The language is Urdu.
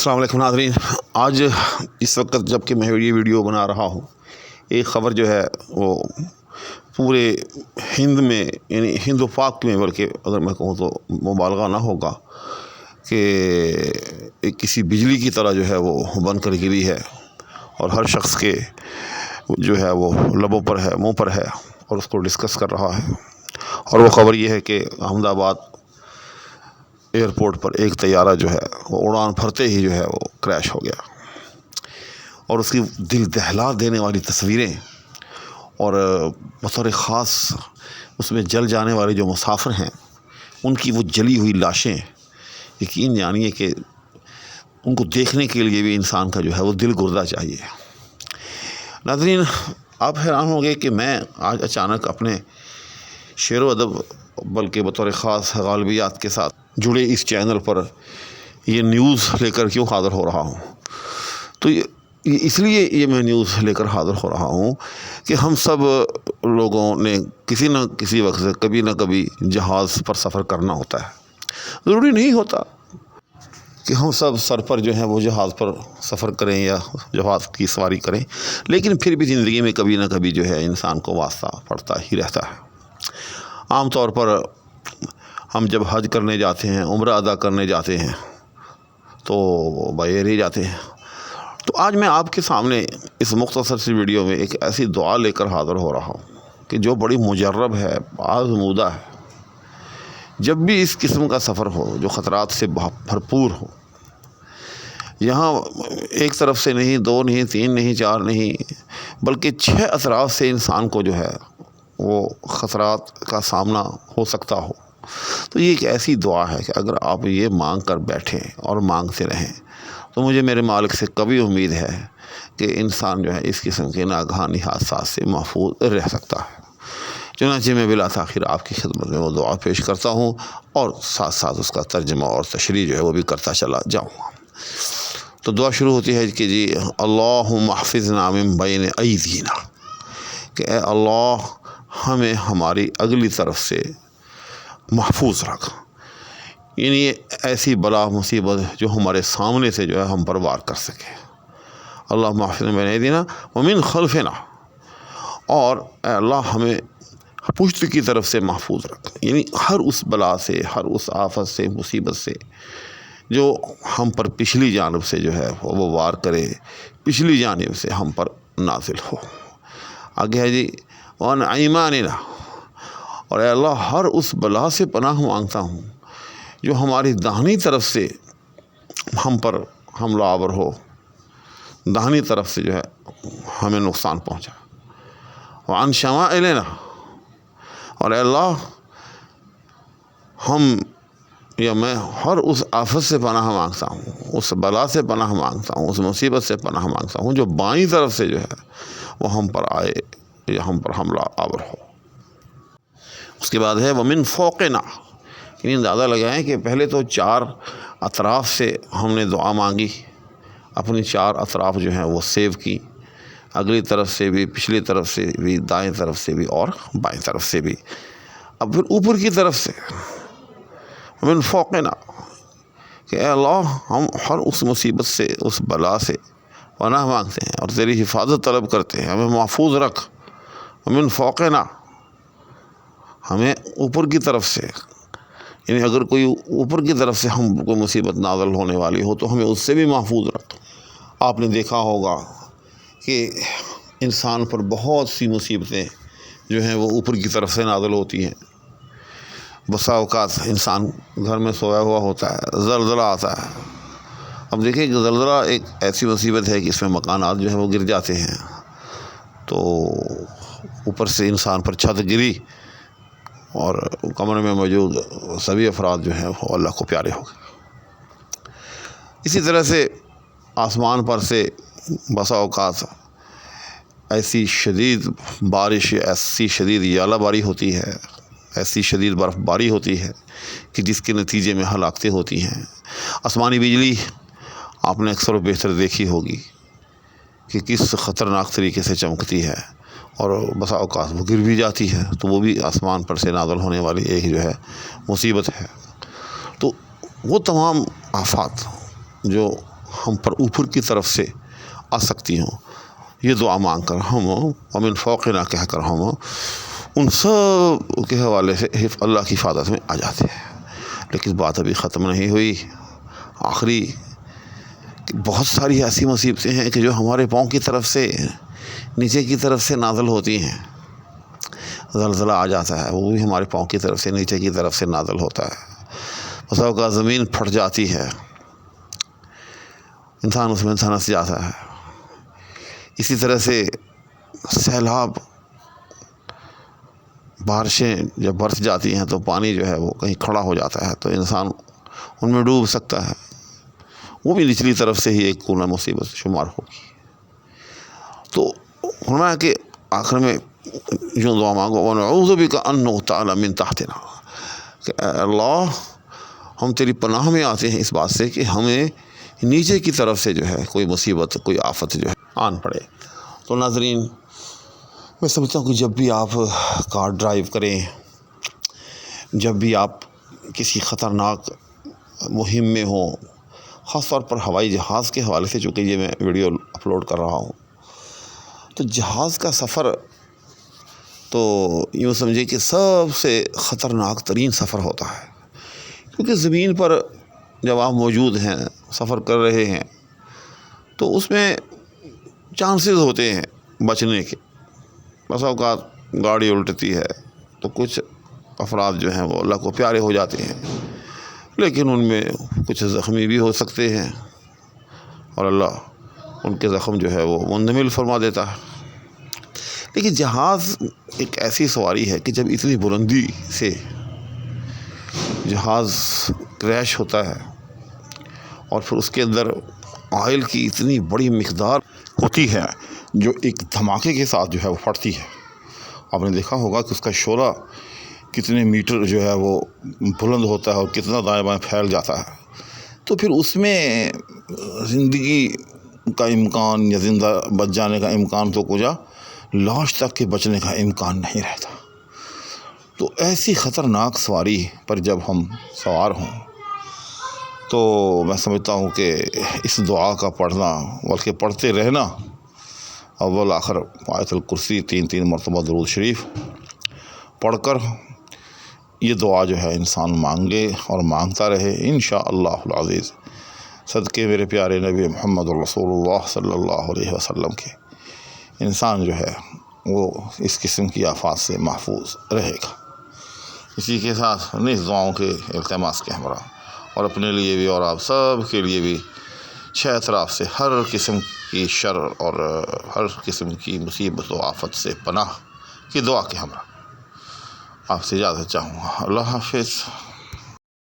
السلام علیکم ناظرین، آج اس وقت جب کہ میں یہ ویڈیو بنا رہا ہوں، ایک خبر جو ہے وہ پورے ہند میں، یعنی ہند و پاک میں، بلکہ اگر میں کہوں تو مبالغہ نہ ہوگا کہ ایک کسی بجلی کی طرح جو ہے وہ بن کر گری ہے اور ہر شخص کے جو ہے وہ لبوں پر ہے، منہ پر ہے اور اس کو ڈسکس کر رہا ہے۔ اور وہ خبر یہ ہے کہ احمد آباد ایئرپورٹ پر ایک طیارہ جو ہے وہ اڑان بھرتے ہی جو ہے وہ کریش ہو گیا، اور اس کی دل دہلا دینے والی تصویریں اور بطور خاص اس میں جل جانے والے جو مسافر ہیں ان کی وہ جلی ہوئی لاشیں، یقین جانیے کہ ان کو دیکھنے کے لیے بھی انسان کا جو ہے وہ دل گردہ چاہیے۔ ناظرین، آپ حیران ہوں گے کہ میں آج اچانک اپنے شعر و ادب بلکہ بطور خاص غالبیات کے ساتھ جڑے اس چینل پر یہ نیوز لے کر کیوں حاضر ہو رہا ہوں۔ تو اس لیے یہ میں نیوز لے کر حاضر ہو رہا ہوں کہ ہم سب لوگوں نے کسی نہ کسی وقت سے کبھی نہ کبھی جہاز پر سفر کرنا ہوتا ہے۔ ضروری نہیں ہوتا کہ ہم سب سر پر جو ہے وہ جہاز پر سفر کریں یا جہاز کی سواری کریں، لیکن پھر بھی زندگی میں کبھی نہ کبھی جو ہے انسان کو واسطہ پڑتا ہی رہتا ہے۔ عام طور پر ہم جب حج کرنے جاتے ہیں، عمرہ ادا کرنے جاتے ہیں تو بائی ایئر ہی جاتے ہیں۔ تو آج میں آپ کے سامنے اس مختصر سی ویڈیو میں ایک ایسی دعا لے کر حاضر ہو رہا ہوں کہ جو بڑی مجرب ہے، آزمودہ ہے۔ جب بھی اس قسم کا سفر ہو جو خطرات سے بھرپور ہو، یہاں ایک طرف سے نہیں، دو نہیں، تین نہیں، چار نہیں، بلکہ 6 اطراف سے انسان کو جو ہے وہ خطرات کا سامنا ہو سکتا ہو، تو یہ ایک ایسی دعا ہے کہ اگر آپ یہ مانگ کر بیٹھیں اور مانگتے رہیں تو مجھے میرے مالک سے کبھی امید ہے کہ انسان جو ہے اس قسم کے ناگہانی حادثات سے محفوظ رہ سکتا ہے۔ چنانچہ میں بلا تاخیر آپ کی خدمت میں وہ دعا پیش کرتا ہوں اور ساتھ ساتھ اس کا ترجمہ اور تشریح جو ہے وہ بھی کرتا چلا جاؤں گا۔ تو دعا شروع ہوتی ہے کہ جی اللہم احفظنا من بین ایدینا، کہ اے اللہ ہمیں ہماری اگلی طرف سے محفوظ رکھ، یعنی ایسی بلا مصیبت جو ہمارے سامنے سے جو ہے ہم پر وار کر سکے۔ اللہم احفظنا بین ایدینا ومن خلفنا، اور اے اللہ ہمیں پشت کی طرف سے محفوظ رکھ، یعنی ہر اس بلا سے، ہر اس آفت سے، مصیبت سے جو ہم پر پچھلی جانب سے جو ہے وہ وار کرے، پچھلی جانب سے ہم پر نازل ہو۔ آگے ہے جی وعن ایماننا، اور اے اللہ ہر اس بلا سے پناہ مانگتا ہوں جو ہماری داہنی طرف سے ہم پر حملہ آور ہو، داہنی طرف سے جو ہے ہمیں نقصان پہنچا۔ وعن شمائلنا، اور اے اللہ ہم یا میں ہر اس آفت سے پناہ مانگتا ہوں، اس بلا سے پناہ مانگتا ہوں، اس مصیبت سے پناہ مانگتا ہوں جو بائیں طرف سے جو ہے وہ ہم پر آئے یا ہم پر حملہ آور ہو۔ اس کے بعد ہے ومن فوقنا، یعنی اندازہ لگائیں کہ پہلے تو 4 اطراف سے ہم نے دعا مانگی، اپنی 4 اطراف جو ہیں وہ سیو کی، اگلی طرف سے بھی، پچھلی طرف سے بھی، دائیں طرف سے بھی اور بائیں طرف سے بھی۔ اب پھر اوپر کی طرف سے ومن فوقنا، کہ اے اللہ ہم ہر اس مصیبت سے، اس بلا سے پناہ مانگتے ہیں اور تیری حفاظت طلب کرتے ہیں، ہمیں محفوظ رکھ۔ ومن فوقنا، ہمیں اوپر کی طرف سے، یعنی اگر کوئی اوپر کی طرف سے ہم کوئی مصیبت نازل ہونے والی ہو تو ہمیں اس سے بھی محفوظ رکھ۔ آپ نے دیکھا ہوگا کہ انسان پر بہت سی مصیبتیں جو ہیں وہ اوپر کی طرف سے نازل ہوتی ہیں۔ بسا اوقات انسان گھر میں سویا ہوا ہوتا ہے، زلزلہ آتا ہے۔ اب دیکھیں کہ زلزلہ ایک ایسی مصیبت ہے کہ اس میں مکانات جو ہیں وہ گر جاتے ہیں، تو اوپر سے انسان پر چھت گری اور کمرے میں موجود سبھی افراد جو ہیں وہ اللہ کو پیارے ہو گئے۔ اسی طرح سے آسمان پر سے بسا اوقات ایسی شدید بارش، ایسی شدید یالہ باری ہوتی ہے، ایسی شدید برف باری ہوتی ہے کہ جس کے نتیجے میں ہلاکتیں ہوتی ہیں۔ آسمانی بجلی آپ نے اکثر و بیشتر دیکھی ہوگی کہ کس خطرناک طریقے سے چمکتی ہے، اور بسا اوقات وہ گر بھی جاتی ہے، تو وہ بھی آسمان پر سے نازل ہونے والی ایک جو ہے مصیبت ہے۔ تو وہ تمام آفات جو ہم پر اوپر کی طرف سے آ سکتی ہوں، یہ دعا مانگ کر ہم ومن فوقنا کہہ کر ہم ان سب کے حوالے سے اللہ کی حفاظت میں آ جاتے ہیں۔ لیکن بات ابھی ختم نہیں ہوئی، آخری بہت ساری ایسی مصیبتیں ہیں کہ جو ہمارے پاؤں کی طرف سے نیچے کی طرف سے نازل ہوتی ہیں۔ زلزلہ آ جاتا ہے، وہ بھی ہمارے پاؤں کی طرف سے نیچے کی طرف سے نازل ہوتا ہے۔ بسا اوقات زمین پھٹ جاتی ہے، انسان اس میں دھنس جاتا ہے۔ اسی طرح سے سیلاب، بارشیں جب برس جاتی ہیں تو پانی جو ہے وہ کہیں کھڑا ہو جاتا ہے تو انسان ان میں ڈوب سکتا ہے، وہ بھی نچلی طرف سے ہی ایک کونا مصیبت شمار ہوگی۔ تو فرمایا کہ آخر میں یوں دعا مانگو وَنَعُوذُ بِكَ أَن نُغْتَالَ مِن تَحْتِنَا، کہ اے اللہ ہم تیری پناہ میں آتے ہیں اس بات سے کہ ہمیں نیچے کی طرف سے جو ہے کوئی مصیبت، کوئی آفت جو ہے آن پڑے۔ تو ناظرین، میں سمجھتا ہوں کہ جب بھی آپ کار ڈرائیو کریں، جب بھی آپ کسی خطرناک مہم میں ہوں، خاص طور پر ہوائی جہاز کے حوالے سے، چونکہ یہ میں ویڈیو اپلوڈ کر رہا ہوں، تو جہاز کا سفر تو یوں سمجھے کہ سب سے خطرناک ترین سفر ہوتا ہے، کیونکہ زمین پر جب آپ موجود ہیں، سفر کر رہے ہیں، تو اس میں چانسز ہوتے ہیں بچنے کے۔ بس اوقات گاڑی الٹتی ہے تو کچھ افراد جو ہیں وہ اللہ کو پیارے ہو جاتے ہیں، لیکن ان میں کچھ زخمی بھی ہو سکتے ہیں، اور اللہ ان کے زخم جو ہے وہ منجمل فرما دیتا ہے۔ لیکن جہاز ایک ایسی سواری ہے کہ جب اتنی بلندی سے جہاز کریش ہوتا ہے اور پھر اس کے اندر آئل کی اتنی بڑی مقدار ہوتی ہے جو ایک دھماکے کے ساتھ جو ہے وہ پھٹتی ہے، آپ نے دیکھا ہوگا کہ اس کا شعلہ کتنے میٹر جو ہے وہ بلند ہوتا ہے اور کتنا دائیں بائیں پھیل جاتا ہے۔ تو پھر اس میں زندگی کا امکان یا زندہ بچ جانے کا امکان تو کجا، لاش تک کے بچنے کا امکان نہیں رہتا۔ تو ایسی خطرناک سواری پر جب ہم سوار ہوں تو میں سمجھتا ہوں کہ اس دعا کا پڑھنا، بلکہ پڑھتے رہنا، اول آخر آیت الکرسی 3 مرتبہ درود شریف پڑھ کر یہ دعا جو ہے انسان مانگے اور مانگتا رہے، انشاءاللہ العزیز، صدقے میرے پیارے نبی محمد رسول اللہ صلی اللہ علیہ وسلم کے، انسان جو ہے وہ اس قسم کی آفات سے محفوظ رہے گا۔ اسی کے ساتھ نیز دعاؤں کے التماس کے ہمراہ، اور اپنے لیے بھی اور آپ سب کے لیے بھی چھ اطراف سے ہر قسم کی شر اور ہر قسم کی مصیبت و آفت سے پناہ کی دعا کے ہمراہ آپ سے اجازت چاہوں گا۔ اللہ حافظ۔